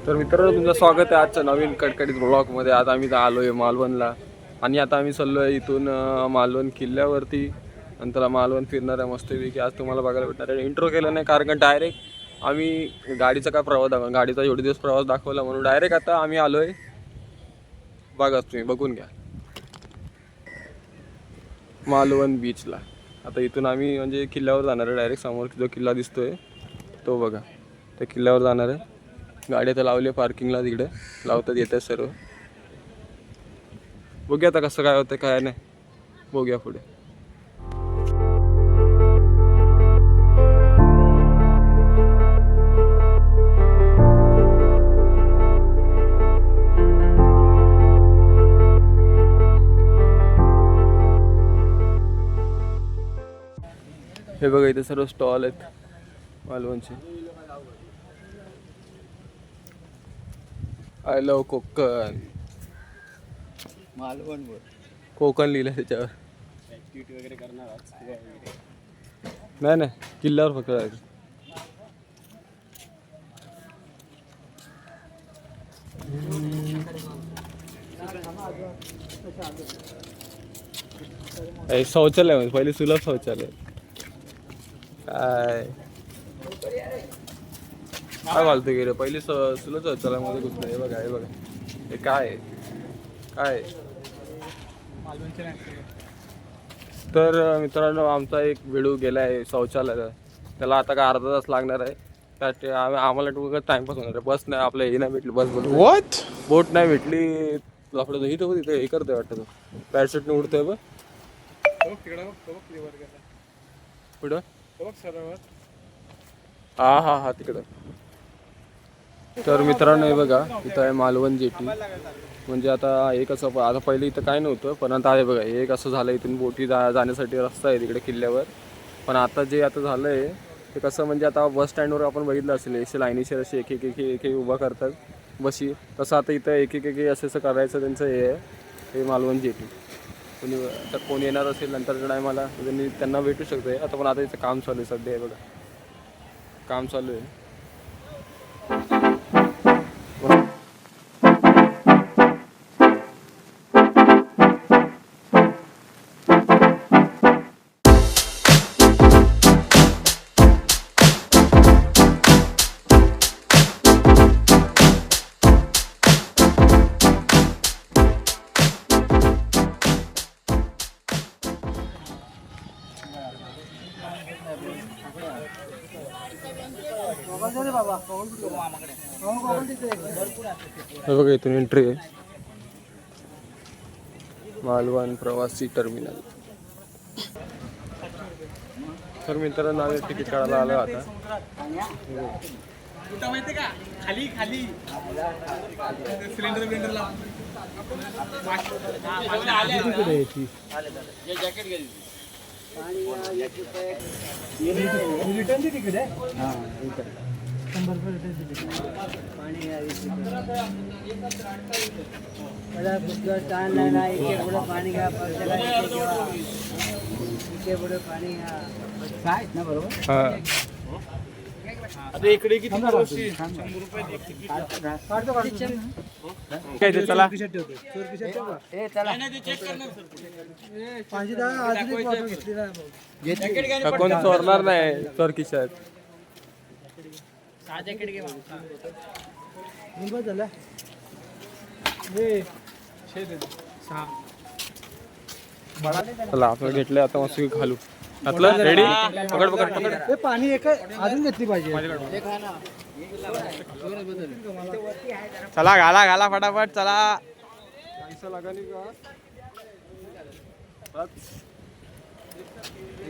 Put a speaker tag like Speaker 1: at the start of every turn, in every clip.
Speaker 1: तर मित्रांनो तुमचं स्वागत आहे आजच्या नवीन कडकडीत ब्लॉगमध्ये. आता आम्ही आलोय मालवणला आणि आता आम्ही चाललोय इथून मालवण किल्ल्यावरती. नंतर मालवण फिरणार आहे मस्तपैकी. आज तुम्हाला बघायला भेटणार आहे. इंट्रो केलं नाही कारण डायरेक्ट आम्ही गाडीचा काय प्रवास गाडीचा एवढे दिवस प्रवास दाखवला म्हणून डायरेक्ट आता आम्ही आलोय. बघा तुम्ही बघून घ्या मालवण बीचला. आता इथून आम्ही म्हणजे किल्ल्यावर जाणार आहे. डायरेक्ट समोर जो किल्ला दिसतोय तो बघा, त्या किल्ल्यावर जाणार आहे. गाडी आता लावली पार्किंगला, तिकडे लावतात येतात सर्व. बघूया आता कसं काय होतं काय नाही, बघूया पुढे. हे बघा इथे सर्व स्टॉल आहेत मालवणचे. आय लव्ह कोकण,
Speaker 2: मालवण
Speaker 1: कोकण लिहिलं त्याच्यावर.
Speaker 2: ऍक्टिव्हिटी वगैरे करणार
Speaker 1: नाही किल्ल्यावर फक्त जायचं. शौचालय पहिले सुलभ शौचालय. काय घालतो गेले पहिले सुलभ शौचालयामध्ये घुसलं. हे बघा हे बघा हे काय काय. तर मित्रांनो आमचा एक व्हिडिओ गेला आहे शौचालयाला. त्याला आता काय अर्धा तास लागणार आहे. त्यासाठी आम्हाला टाइमपास होणार आहे. बस नाही आपल्या हे नाही भेटली, बस बोट नाही भेटली. आपलं इथं तिथे हे करतोय वाटतं, पॅराशूटने उडतोय बघ पुढं. हा तिकडं. तर मित्रांनो हे बघा इथं आहे मालवण जेटी. म्हणजे आता एक असं आता पहिले इथं काय नव्हतं, पण आता आहे बघा एक असं झालं. इथून बोटी जाण्यासाठी रस्ता आहे तिकडे किल्ल्यावर. पण आता जे आता झालं आहे ते कसं म्हणजे आता बस स्टँडवर आपण बघितलं असेल असे लाईनीशीर असे एक उभा करतात बशी. तसं आता इथं एक असं करायचं त्यांचं हे आहे. हे मालवण जेटी. कोणी येणार असेल नंतरच्या टायमाला त्यांना भेटू शकते. आता पण आता इथं काम चालू आहे सध्या. आहे बघा काम चालू आहे. हे बघा इथून एंट्री आहे मालवण प्रवासी टर्मिनल. तर मित्रांनो आम्ही तिकीट काढायला आलो आता.
Speaker 2: खाली खाली सिलेंडर जॅकेट घ्या. रिटर्न तिकीट आहे. हां 100 रुपये रिटर्न तिकीट. पाणी मला कुठलं ताण नाही ना. इथे पुढं पाणी घ्या, इथे पुढं पाणी घ्या काय ना बरोबर. हां आता इकडे किती 100 रुपये तिकीट
Speaker 1: काय ते. चला कोण चोरणार नाही. चोर खिशात चला आपलं घेतलं आता मस्त घालू. घातलं रेडी. पकड पकड पकड.
Speaker 2: पाणी एक अजून घेतली पाहिजे.
Speaker 1: चला घाला घाला फटाफट चला.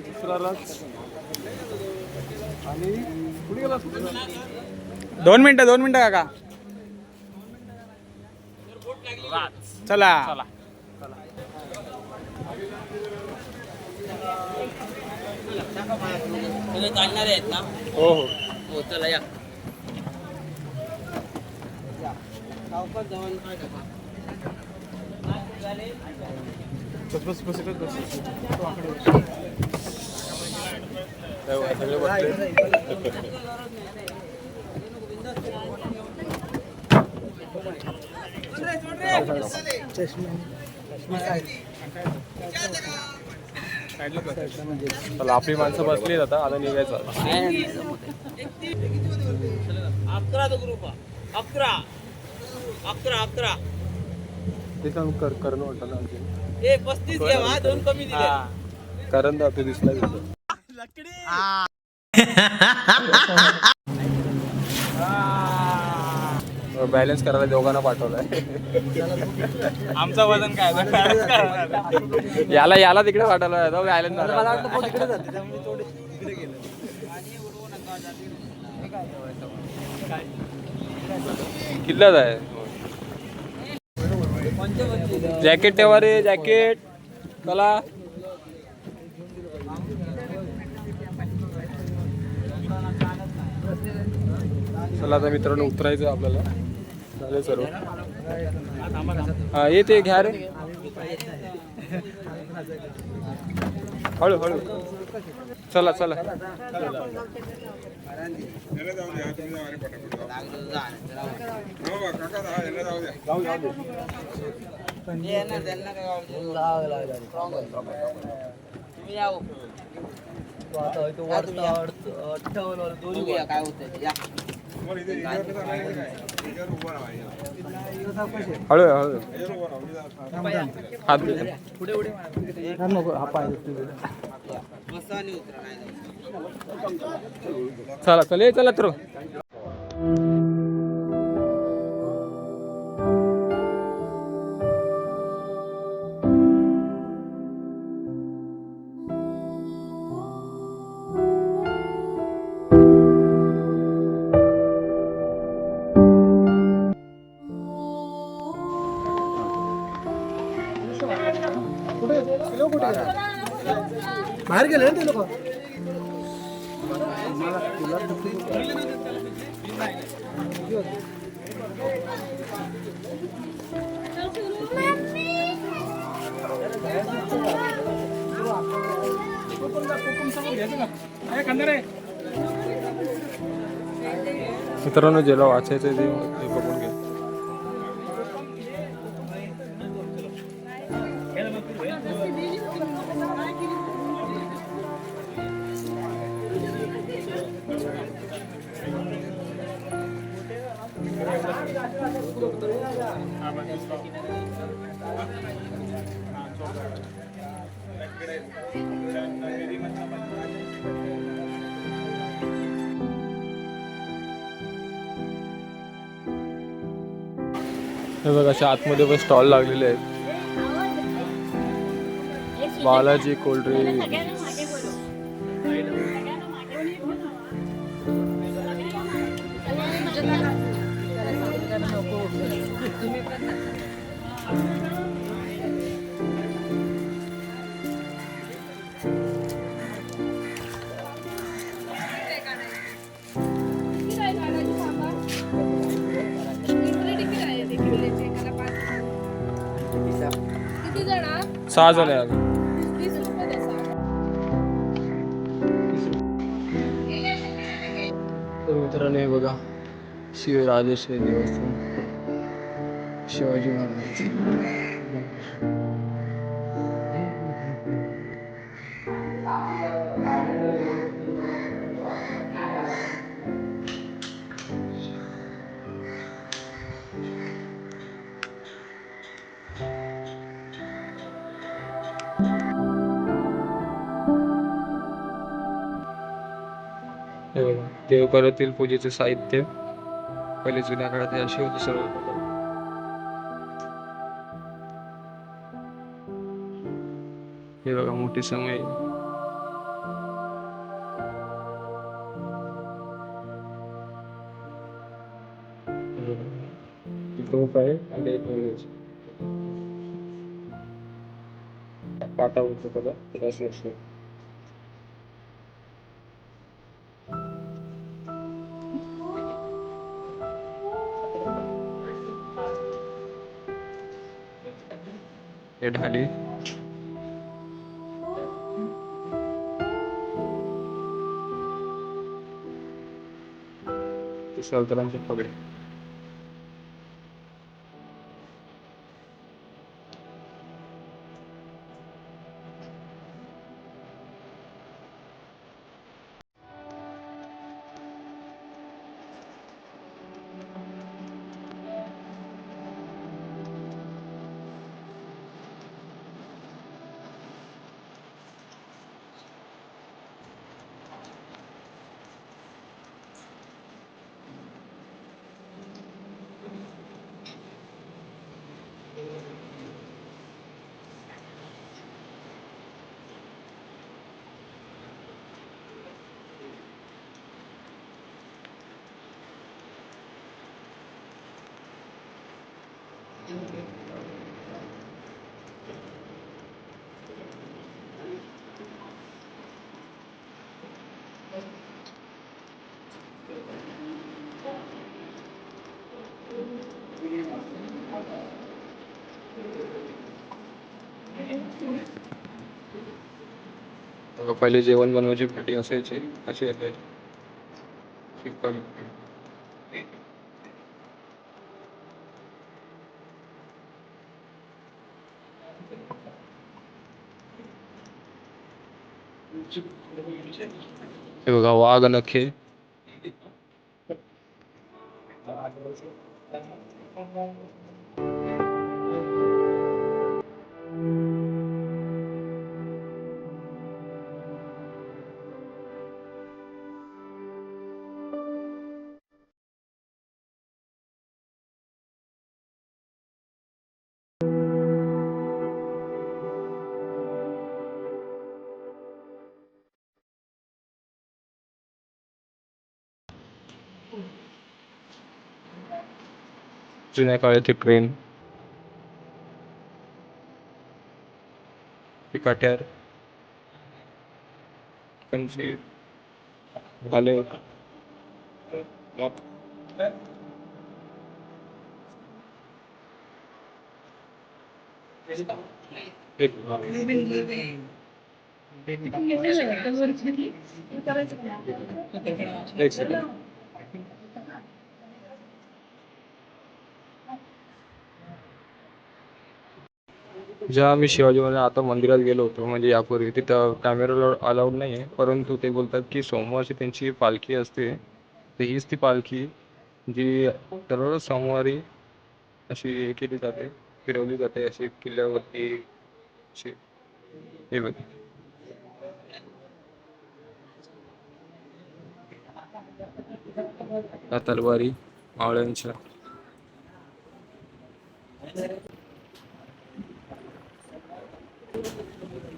Speaker 1: दुसरा रथ आणि पुढे गेला. 2 मिनिटं काका. चला
Speaker 2: चालणार आहेत ना.
Speaker 1: हो
Speaker 2: चला या.
Speaker 1: बस सगळे बसले. चला आपली माणसं बसली आता निघायचं.
Speaker 2: 11 ग्रुप 11
Speaker 1: ते काम करणं वाटतं ना आणखी.
Speaker 2: 35 घ्या, 2 कमी दिले.
Speaker 1: कारण दा तू दिसला तिथं. बॅलन्स करायला दोघांना पाठवलाय.
Speaker 2: आमचं वजन काय
Speaker 1: याला तिकडे पाठवलाय बॅलन्स.
Speaker 2: मला वाटतं तिकडे जाते त्यामुळे थोडे तिकडे गेलं.
Speaker 1: किल्लाच आहे. जॅकेट ठेवा रे, जॅकेट. चला चला आता मित्रांनो उतरायचं आपल्याला. चालेल सर्व. हा येते घ्या रे. हळू हळू. चला चला.
Speaker 2: काय होतं
Speaker 1: हळू हळू. हात दे. चला चला चला तर.
Speaker 2: बाहेर गेले ना ते लोक.
Speaker 1: मित्रांनो ज्याला वाचायचं ते बघून घ्या. हे बघ अशा आतमध्ये पण स्टॉल लागलेले आहेत. बालाजी कोल्ड्रिंक.
Speaker 3: किती जण आहात?
Speaker 1: 6 जण आहे आम्ही.
Speaker 3: 30 रुपये द्या, 6.
Speaker 1: तर मित्रांनो हे बघा शिवराजेश्वरी देवस्थान, शिवाजी महाराज. हे बघा देवघरातील पूजेचे साहित्य पहिले जुन्या काळात हे असे होते सर्व. हे बघा मोठी समय. तोफ आहे आणि पाटा होतो बघा असं असं. हे ढाली. सरदारांचे पगडे. पहिले जेवण बनवायची पेटी असायची, अशी असायची. चिकन. हे बघा वाघ नखे. जुन्या काळाची ट्रेन. कट्यार. कंची. भाले. एक सेकंड. जेव्हा आम्ही शिवाजी महाराज आता मंदिरात गेलो होतो, म्हणजे यापूर्वी, तिथं कॅमेरा अलाउड नाही आहे, परंतु ते बोलतात की सोमवारची त्यांची पालखी असते. तर हीच ती पालखी जी दररोज सोमवारी अशी हे केली जाते, फिरवली जाते अशी किल्ल्यावरती अशी. हे बघ, या तलवारी मावळ्यांच्या.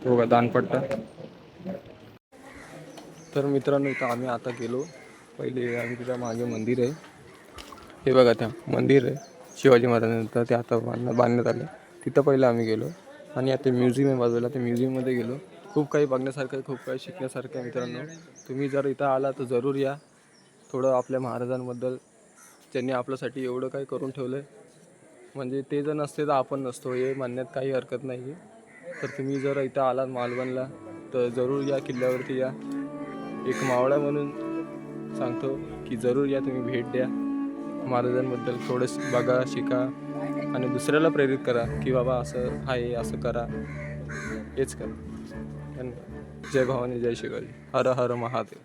Speaker 1: बघा दानपट्टा. तर मित्रांनो, इथं आम्ही आता गेलो. पहिले आम्ही तिथं मागे मंदिर आहे, हे बघा त्या मंदिर आहे शिवाजी महाराजांचं, ते आता बांधण्यात आलं. तिथं पहिलं आम्ही गेलो आणि आता म्युझियम आहे बाजूला, त्या म्युझियममध्ये गेलो. खूप काही बघण्यासारखं आहे, खूप काही शिकण्यासारखं आहे मित्रांनो. तुम्ही जर इथं आला तर जरूर या. थोडं आपल्या महाराजांबद्दल, त्यांनी आपल्यासाठी एवढं काही करून ठेवलं आहे, म्हणजे ते जर नसते तर आपण नसतो, हे म्हणण्यात काही हरकत नाही आहे. तर तुम्ही जर इथं आलात मालवणला तर जरूर या, किल्ल्यावरती या. एक मावळा म्हणून सांगतो की जरूर या, तुम्ही भेट द्या. महाराजांबद्दल थोडंसं बघा, शिका आणि दुसऱ्याला प्रेरित करा की बाबा असं आहे, असं करा, हेच करा. धन्यवाद. जय भवानी, जय शिवाजी. हर हर महादेव.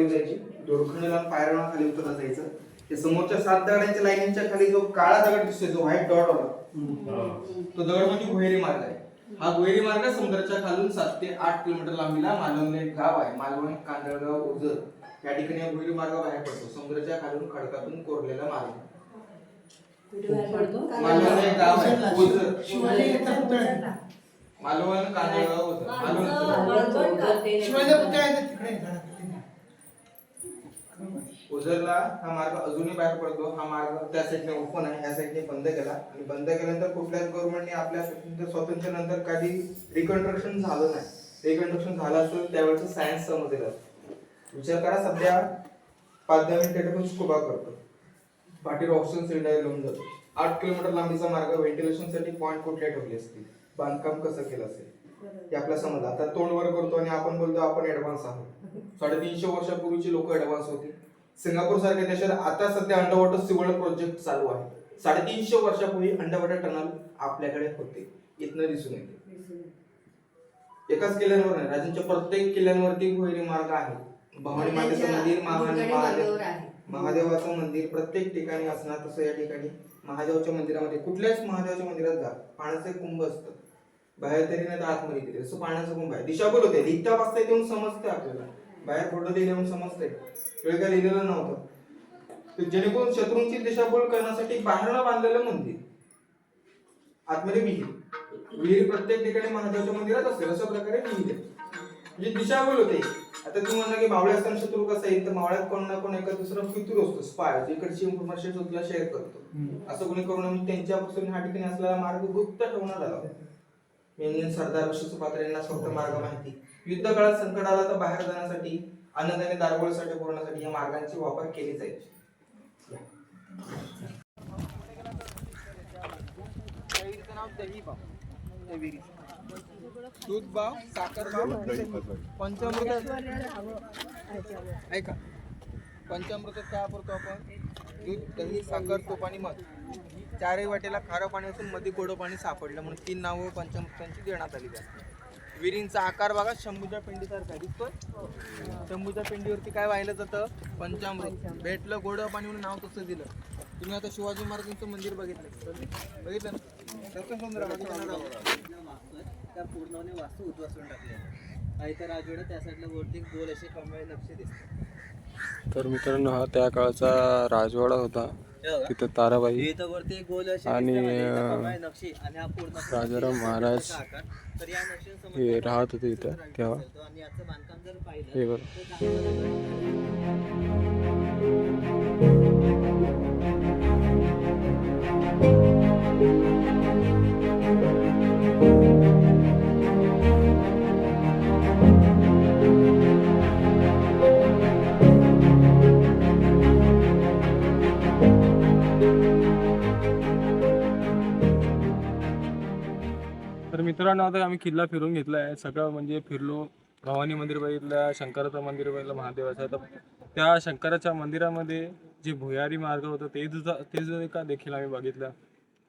Speaker 2: जायची दोरखंडीला पायऱ्या खाली उतरत जायचं. ते समोरच्या 7 दगडांच्या लाईनीच्या खाली जो काळा दगड दिसतोय, जो व्हाईट डॉट वाला, तो दगड म्हणजे भुहेरी मार्ग आहे. हा भुहेरी मार्ग समुद्राच्या खालून 7 ते 8 किलोमीटर लांबीला मालवण एक गाव आहे, मालवण, कांदळगाव, ओझर या ठिकाणी हा भुहेरी मार्ग बाहेर पडतो. समुद्राच्या खालून खडकातून कोरलेला मार्ग. मालवण एक गाव आहे, ओझर, मालवण, कांदळगाव, ओझर. ओझरला हा मार्ग अजूनही बाहेर पडतो. हा मार्ग त्या साईडने ओपन आहे, या साईडने बंद केला. आणि बंद केल्यानंतर कुठल्याच गव्हर्नमेंटने आपल्या स्वातंत्र्यानंतर कधी रिकन्स्ट्रक्शन झालं नाही. रिकन्स्ट्रक्शन झालं असेल त्यावेळेचं सायन्स समजलेलं. विचार करा, सध्या 5-10 मिनिटं आपण स्कुबा करतो, पाठीवर ऑक्सिजन सिलेंडर लावून जातो. 8 किलोमीटर लांबीचा मार्ग, व्हेंटिलेशनसाठी पॉईंट कुठले ठेवले असतील, बांधकाम कसं केलं असेल ते आपल्याला समजलं. आता तोंड वर करतो आणि आपण बोलतो आपण ऍडव्हान्स आहोत. 350 वर्षापूर्वीची लोक ऍडव्हान्स होती. सिंगापूर सारख्या देशात आता सध्या अंडरवॉटर सिवळ प्रोजेक्ट चालू आहे. 350 वर्षापूर्वी अंडरवॉटर टनल आपल्याकडे होते, इथनं दिसून येते. एकाच किल्ल्यांवर नाही, राज्याच्या प्रत्येक किल्ल्यांवरती भुहेरी मार्ग आहे. भवानी मातेचं मंदिर, महादेवाचं मंदिर प्रत्येक ठिकाणी असणार. तसं या ठिकाणी महादेवाच्या मंदिरामध्ये, कुठल्याच महादेवाच्या मंदिरात जा, पाण्याचं कुंभ असतं, बाहेर तरी नाही तर आतमध्ये तरी, असं पाण्याचं कुंभ आहे. दिशाभूल होते, लिहिता वाचता येऊन समजते आपल्याला, बाहेर फोटो लिहिल्यावर समजते, वेळ काय लिहिलेलं नव्हतं. जेणेकरून शत्रूंची दिशाभूल करण्यासाठी बाहेरनं बांधलेलं मंदिर. आतमध्ये विहीर प्रत्येक ठिकाणी महादेवाच्या मंदिरात असेल अशा प्रकारे विहीर आहे. म्हणजे दिशाभूल होते. आता तू म्हणलं की मावळे असताना शत्रू कसा येईल, तर मावळ्यात कोण ना कोण एका दुसरा फितूर असतो, स्पाय, जिकडची इन्फॉर्मेशन तुला शेअर करतो. असं कोणी करू नये त्यांच्यापासून ह्या ठिकाणी असलेला मार्ग गुप्त ठेवण्यात आला. मेन सरदार सुपात्र यांना फक्त मार्ग माहिती. युद्ध काळात संकट आला तर बाहेर जाण्यासाठी, आनंदाने दारगोळीसाठी पुरवण्यासाठी या मार्गांची वापर केली जायची. दूध भाव, साखर भाव, पंचामृत. ऐका, पंचामृतात काय वापरतो आपण? दूध, दही, साखर, तूप आणि मध. चारही वाटेला खारं पाणी असून मध्ये गोडं पाणी सापडलं म्हणून 3 नावं पंचामृतांची देण्यात आली. विहिरींचा आकार बघा शंभूच्या पिंडीसारखा दिसतोय. शंभूच्या पिंडीवरती काय वाहिलं जातं? पंचामृत. भेटलं गोडं पाणी म्हणून नाव तसं दिलं. तुम्ही आता शिवाजी महाराजांचं मंदिर बघितलं ना? तसं सुंदर
Speaker 4: त्या पूर्णपणे वास्तू उद्ध्वसून टाकले. काही तर राजवाडा त्या साईडला वरती गोल असे कमळे नक्षे दिसतात.
Speaker 1: तर मित्रांनो हा त्या काळचा राजवाडा होता. तिथं ताराबाई
Speaker 4: इथं वरती गोल असे
Speaker 1: आणि
Speaker 4: कमळे नक्षी आणि हा पूर्ण
Speaker 1: राजाराम महाराज
Speaker 4: आकार. तर या नक्षीसमोर
Speaker 1: हे राहत होते इथं तेव्हा.
Speaker 4: आणि याचं बांधकाम जर
Speaker 1: हे
Speaker 4: पाहिलं
Speaker 1: बघ,
Speaker 4: तर चांगलं
Speaker 1: तर मित्रांनो आता आम्ही किल्ला फिरून घेतलाय सगळं, म्हणजे फिरलो. भवानी मंदिर बघितलं, शंकराचं मंदिर बघितलं महादेवाचं. तर त्या शंकराच्या मंदिरामध्ये जे भुयारी मार्ग होता ते सुद्धा देखील आम्ही बघितलं.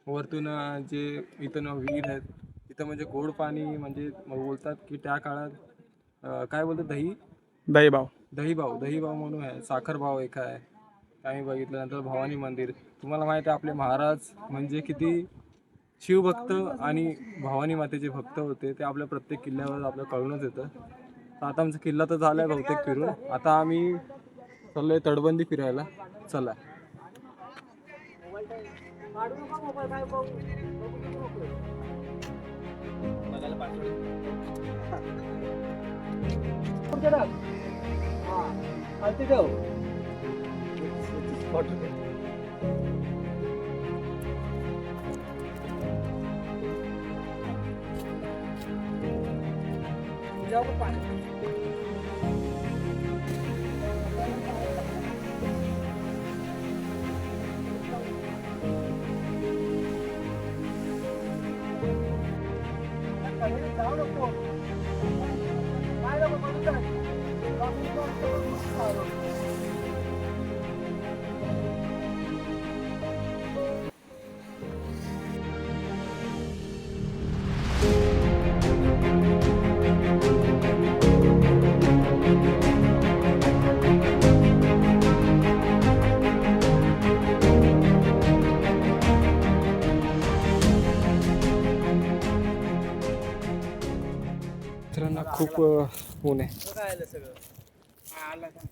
Speaker 1: वरतून जे इथं विहीर आहेत तिथं म्हणजे गोड पाणी, म्हणजे बोलतात की त्या काळात काय बोलतात दहीभाव म्हणून आहे. साखर भाव एक आहे आम्ही बघितलं. नंतर भवानी मंदिर. तुम्हाला माहिती आहे आपले महाराज म्हणजे किती शिवभक्त आणि भवानी मातेचे भक्त होते. ते आपल्या प्रत्येक किल्ल्यावर आपल्याला कळूनच येतं. तर आता आमचा किल्ला तर झाला आहे बहुतेक फिरून. आता आम्ही चाललोय तटबंदी फिरायला. चला. मित्रांनो खूप ऊन आहे.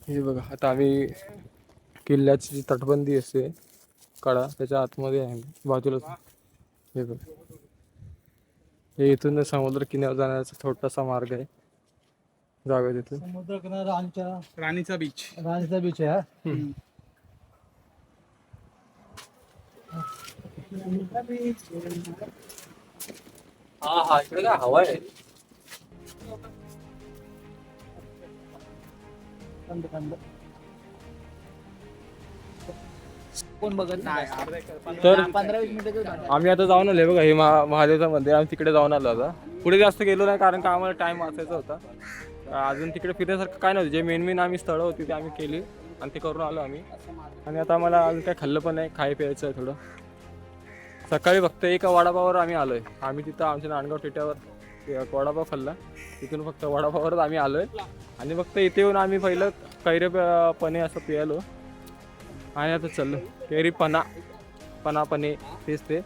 Speaker 1: हे बघा आता आम्ही किल्ल्याची जी तटबंदी असते कडा त्याच्या आतमध्ये आहे बाजूलाच. हे बघा, हे इथून समुद्र किनाऱ्यावर जाण्याचा छोटासा मार्ग आहे. जाऊया तिथून.
Speaker 4: समुद्र किनारा
Speaker 2: राणीचा बीच.
Speaker 4: बीच आहे.
Speaker 1: हा इकडे काय हवा आहे.
Speaker 4: कोण बघत नाही.
Speaker 1: तर
Speaker 4: 15-20 मिनिटं
Speaker 1: आम्ही आता जाऊन आलो बघा, हे महादेवचं मंदिर. आम्ही तिकडे जाऊन आलो. आता पुढे जास्त गेलो नाही कारण का आम्हाला टाइम वाचायचा होता. अजून तिकडे फिरण्यासारखं काय नव्हतं. जे मेन आम्ही स्थळं होती ते आम्ही केली आणि ते करून आलो आम्ही. आणि आता आम्हाला अजून काय खाल्लं पण नाही, खाय प्यायचं आहे थोडं. सकाळी फक्त एक वडापावर आम्ही आलोय. आम्ही तिथं आमच्या नांदगाव टेट्यावर वडापाव खाल्ला. तिथून फक्त वडापावरच आम्ही आलोय. आणि फक्त इथे येऊन आम्ही पहिलं कैरीपणे असं पियालो आणि आता चाललो पणे तेच ते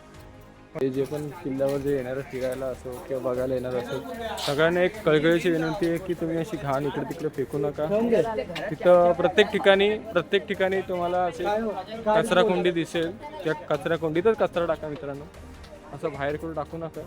Speaker 1: जे पण किल्ल्यावर जे येणार फिरायला असो किंवा बघायला येणार असो सगळ्यांना एक कळकळीची विनंती आहे की तुम्ही अशी घाण इकडे तिकडे फेकू नका. तिथं प्रत्येक ठिकाणी तुम्हाला असे कचरा कोंडी दिसेल. त्या कचरा कोंडीतच कचरा टाका मित्रांनो. असं बाहेर करून टाकू नका.